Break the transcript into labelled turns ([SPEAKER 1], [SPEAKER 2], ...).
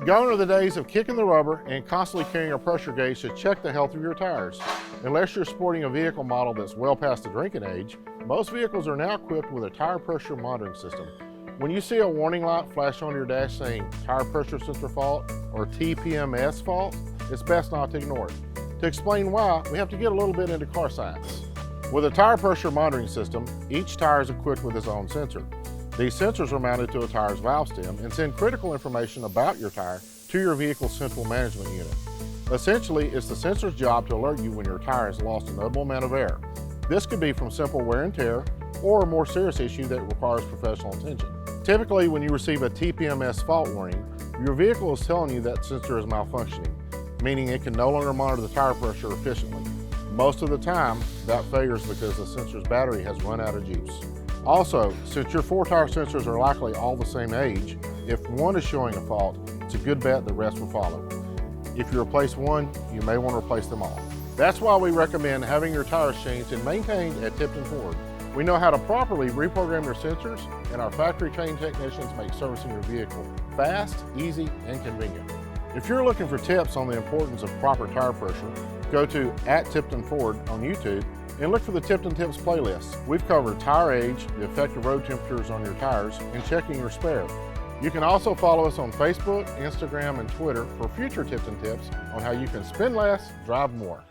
[SPEAKER 1] Gone are the days of kicking the rubber and constantly carrying a pressure gauge to check the health of your tires. Unless you're sporting a vehicle model that's well past the drinking age, most vehicles are now equipped with a tire pressure monitoring system. When you see a warning light flash on your dash saying tire pressure sensor fault or TPMS fault, it's best not to ignore it. To explain why, we have to get a little bit into car science. With a tire pressure monitoring system, each tire is equipped with its own sensor. These sensors are mounted to a tire's valve stem and send critical information about your tire to your vehicle's central management unit. Essentially, it's the sensor's job to alert you when your tire has lost a notable amount of air. This could be from simple wear and tear or a more serious issue that requires professional attention. Typically, when you receive a TPMS fault warning, your vehicle is telling you that sensor is malfunctioning, meaning it can no longer monitor the tire pressure efficiently. Most of the time, that failure is because the sensor's battery has run out of juice. Also, since your 4 tire sensors are likely all the same age, if one is showing a fault, it's a good bet the rest will follow. If you replace one, you may want to replace them all. That's why we recommend having your tires changed and maintained at Tipton Ford. We know how to properly reprogram your sensors, and our factory-trained technicians make servicing your vehicle fast, easy, and convenient. If you're looking for tips on the importance of proper tire pressure, go to @Tipton Ford on YouTube and look for the Tipton Tips playlist. We've covered tire age, the effective road temperatures on your tires, and checking your spare. You can also follow us on Facebook, Instagram, and Twitter for future tips and tips on how you can spend less, drive more.